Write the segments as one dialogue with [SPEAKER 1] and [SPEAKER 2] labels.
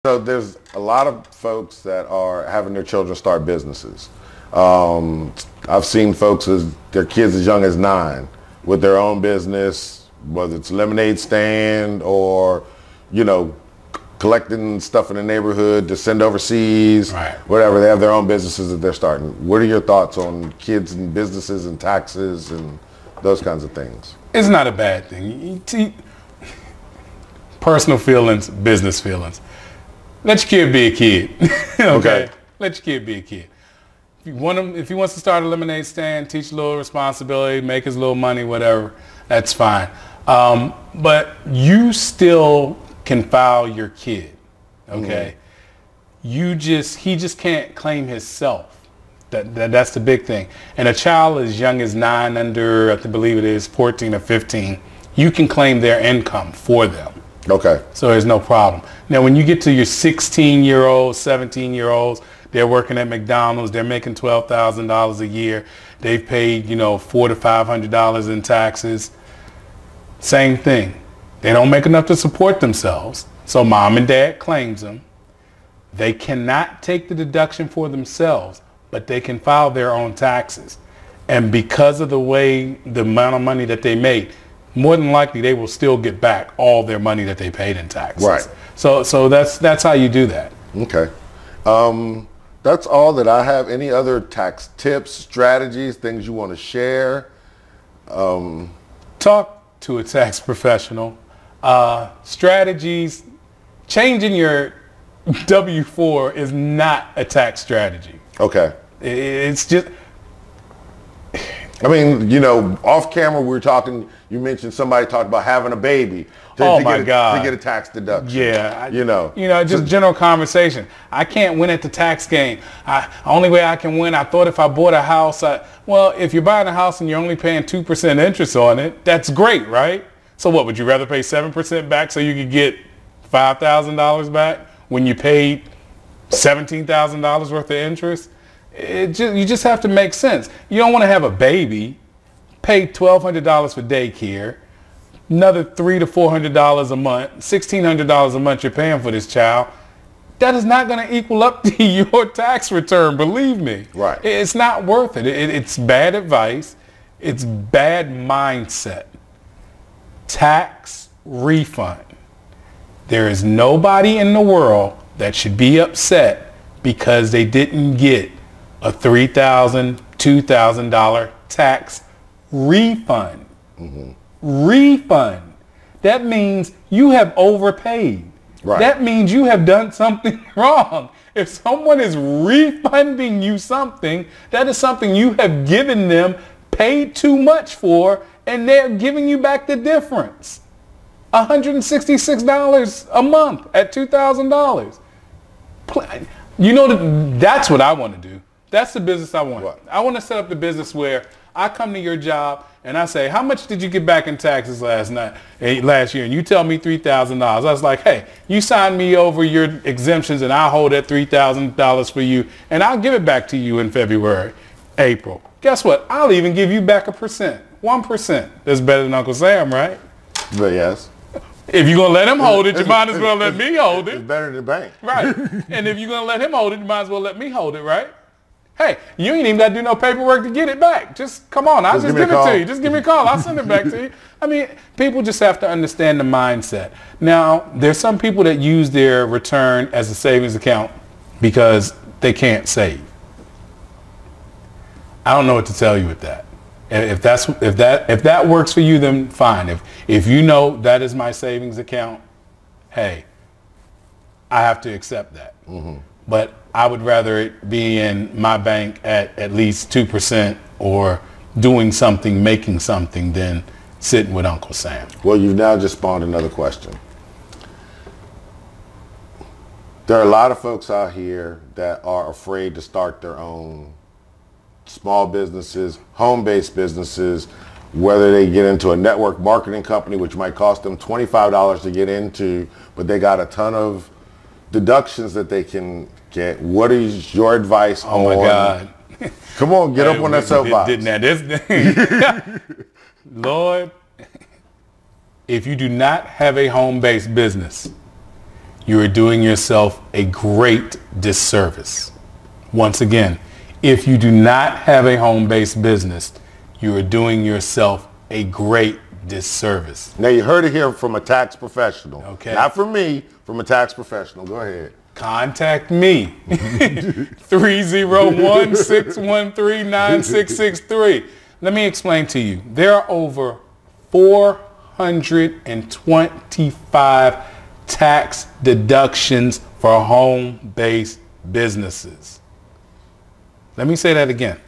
[SPEAKER 1] So there's a lot of folks that are having their children start businesses. I've seen folks as their kids as young as 9 with their own business, whether it's lemonade stand or, collecting stuff in the neighborhood to send overseas,
[SPEAKER 2] right.
[SPEAKER 1] Whatever. They have their own businesses that they're starting. What are your thoughts on kids and businesses and taxes and those kinds of things?
[SPEAKER 2] It's not a bad thing. Personal feelings, business feelings. Let your kid be a kid. Okay? Let your kid be a kid. If he wants to start a lemonade stand, teach a little responsibility, make his little money, whatever, that's fine. But you still can file your kid. Okay? Mm-hmm. He just can't claim himself. That's the big thing. And a child as young as 9 under, I believe it is 14 or 15, you can claim their income for them.
[SPEAKER 1] Okay.
[SPEAKER 2] So there's no problem. Now, when you get to your 16-year-olds, 17-year-olds, they're working at McDonald's, they're making $12,000 a year, they've paid, $400 to $500 in taxes. Same thing. They don't make enough to support themselves, so mom and dad claims them. They cannot take the deduction for themselves, but they can file their own taxes. And because of the amount of money that they made, more than likely they will still get back all their money that they paid in taxes.
[SPEAKER 1] Right.
[SPEAKER 2] So that's how you do that.
[SPEAKER 1] Okay. That's all that I have. Any other tax tips, strategies, things you want to share?
[SPEAKER 2] Talk to a tax professional. Strategies, changing your W-4 is not a tax strategy.
[SPEAKER 1] Okay.
[SPEAKER 2] It's just...
[SPEAKER 1] I mean, off camera we were talking, you mentioned somebody talked about having a baby
[SPEAKER 2] God.
[SPEAKER 1] To get a tax deduction.
[SPEAKER 2] Yeah. Just general conversation. I can't win at the tax game. Only way I can win, I thought if I bought a house, well, if you're buying a house and you're only paying 2% interest on it, that's great, right? So what, would you rather pay 7% back so you could get $5,000 back when you paid $17,000 worth of interest? You just have to make sense. You don't want to have a baby, pay $1,200 for daycare, another $300 to $400 a month, $1,600 a month you're paying for this child. That is not going to equal up to your tax return, believe me.
[SPEAKER 1] Right.
[SPEAKER 2] It's not worth it. It's bad advice. It's bad mindset. Tax refund. There is nobody in the world that should be upset because they didn't get a $3,000, $2,000 tax refund. Mm-hmm. Refund. That means you have overpaid.
[SPEAKER 1] Right.
[SPEAKER 2] That means you have done something wrong. If someone is refunding you something, that is something you have given them, paid too much for, and they're giving you back the difference. $166 a month at $2,000. That's what I want to do. That's the business I want.
[SPEAKER 1] What?
[SPEAKER 2] I want to set up the business where I come to your job and I say, how much did you get back in taxes last year? And you tell me $3,000. I was like, hey, you sign me over your exemptions and I'll hold that $3,000 for you and I'll give it back to you in February, April. Guess what? I'll even give you back 1%. That's better than Uncle Sam, right?
[SPEAKER 1] But yes.
[SPEAKER 2] If you're going to let him hold it, you might as well let me hold it.
[SPEAKER 1] It's better than the bank.
[SPEAKER 2] Right. And if you're going to let him hold it, you might as well let me hold it, right? Hey, you ain't even got to do no paperwork to get it back. Just come on. I'll just give it to you. Just give me a call. I'll send it back to you. I mean, people just have to understand the mindset. Now, there's some people that use their return as a savings account because they can't save. I don't know what to tell you with that. If that works for you, then fine. If you know that is my savings account, hey, I have to accept that. Mm-hmm. But I would rather it be in my bank at least 2% or doing something, making something than sitting with Uncle Sam.
[SPEAKER 1] Well, you've now just spawned another question. There are a lot of folks out here that are afraid to start their own small businesses, home-based businesses, whether they get into a network marketing company, which might cost them $25 to get into, but they got a ton of deductions that they can get. What is your advice on?
[SPEAKER 2] Oh my God.
[SPEAKER 1] Come on, get up on that soapbox.
[SPEAKER 2] Lord, if you do not have a home-based business, you are doing yourself a great disservice. Once again, if you do not have a home-based business, you are doing yourself a great disservice.
[SPEAKER 1] Now, you heard it here from a tax professional.
[SPEAKER 2] Okay.
[SPEAKER 1] Not from me, from a tax professional. Go ahead.
[SPEAKER 2] Contact me. 301-613-9663. Let me explain to you. There are over 425 tax deductions for home-based businesses. Let me say that again.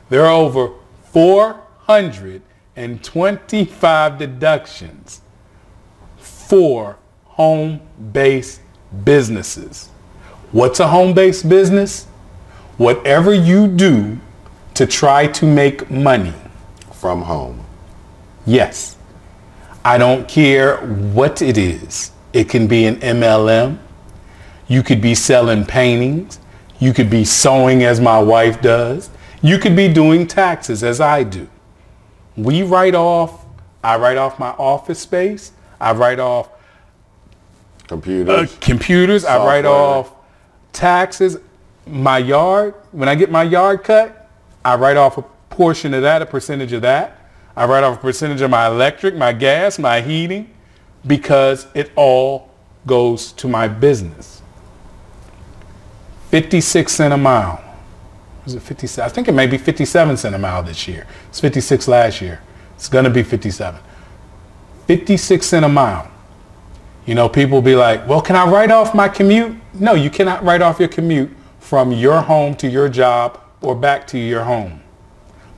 [SPEAKER 2] There are over 425 deductions for home-based businesses. What's a home-based business? Whatever you do to try to make money
[SPEAKER 1] From home.
[SPEAKER 2] Yes. I don't care what it is. It can be an MLM. You could be selling paintings. You could be sewing as my wife does. You could be doing taxes as I do. I write off my office space. I write off computers. I write off taxes. My yard, when I get my yard cut, I write off a portion of that, a percentage of that. I write off a percentage of my electric, my gas, my heating, because it all goes to my business. 56 cents a mile. Was it 57? I think it may be 57 cents a mile this year. It's 56 last year. It's going to be 57. 56 cents a mile. You know, people will be like, well, can I write off my commute? No, you cannot write off your commute from your home to your job or back to your home.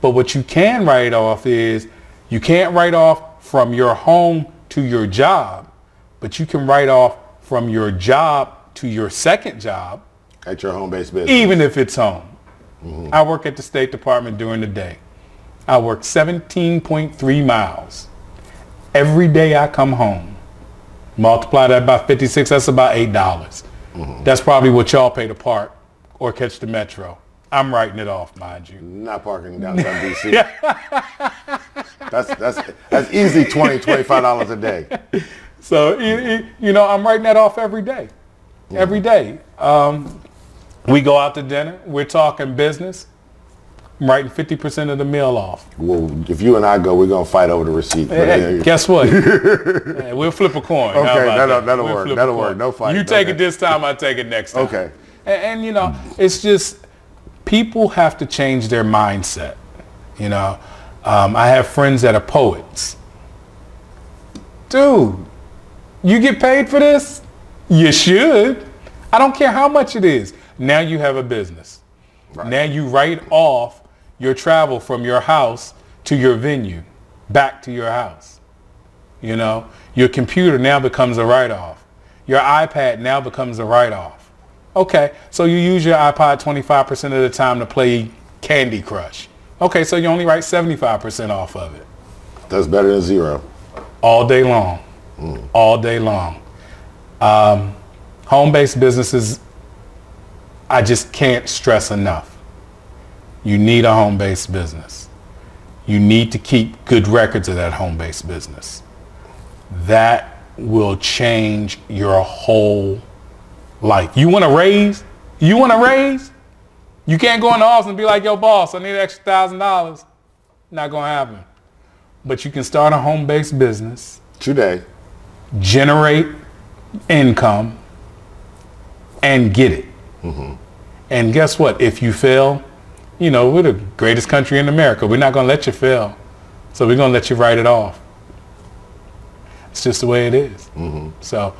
[SPEAKER 2] But what you can write off is, you can't write off from your home to your job, but you can write off from your job to your second job.
[SPEAKER 1] At your home-based business.
[SPEAKER 2] Even if it's home. Mm-hmm. I work at the State Department during the day. I work 17.3 miles. Every day I come home. Multiply that by 56, that's about $8. Mm-hmm. That's probably what y'all pay to park or catch the metro. I'm writing it off, mind you.
[SPEAKER 1] Not parking downtown D.C. That's easy $20, $25 a day.
[SPEAKER 2] So, you know, I'm writing that off every day. Mm-hmm. Every day. We go out to dinner. We're talking business. I'm writing 50% of the meal off.
[SPEAKER 1] Well, if you and I go, we're going to fight over the receipt.
[SPEAKER 2] Hey, guess what? Hey, we'll flip a coin.
[SPEAKER 1] Okay, that'll work. That'll work. No fight.
[SPEAKER 2] You take it this time, I take it next time.
[SPEAKER 1] Okay.
[SPEAKER 2] And, you know, it's just, people have to change their mindset. You know, I have friends that are poets. Dude, you get paid for this? You should. I don't care how much it is. Now you have a business. Right. Now you write off your travel from your house to your venue, back to your house. You know, your computer now becomes a write-off. Your iPad now becomes a write-off. Okay, so you use your iPod 25% of the time to play Candy Crush. Okay, so you only write 75% off of it.
[SPEAKER 1] That's better than zero.
[SPEAKER 2] All day long. All day long. Home-based businesses, I just can't stress enough. You need a home-based business. You need to keep good records of that home-based business. That will change your whole life. You want to raise? You want to raise? You can't go in the office and be like, yo, boss, I need an extra $1,000. Not going to happen. But you can start a home-based business.
[SPEAKER 1] Today.
[SPEAKER 2] Generate income and get it. Mm-hmm. And guess what? If you fail, you know, we're the greatest country in America. We're not going to let you fail. So we're going to let you write it off. It's just the way it is. Mm-hmm. So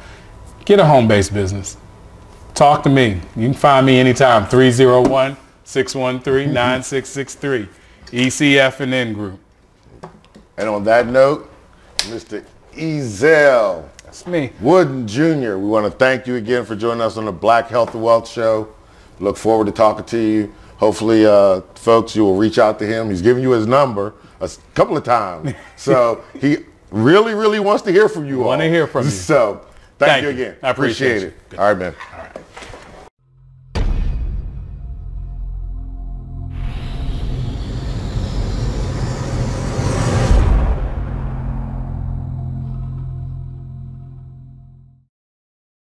[SPEAKER 2] get a home-based business. Talk to me. You can find me anytime. 301-613-9663. ECF&N Group.
[SPEAKER 1] And on that note, Mr. Ezelle
[SPEAKER 2] That's me.
[SPEAKER 1] Wooden Jr., we want to thank you again for joining us on the Black Health and Wealth Show. Look forward to talking to you. Hopefully, folks, you will reach out to him. He's given you his number a couple of times. So he really, really wants to hear from you all.
[SPEAKER 2] Want to hear from you.
[SPEAKER 1] So thank you again.
[SPEAKER 2] I appreciate
[SPEAKER 1] it. All right, man.
[SPEAKER 2] All right.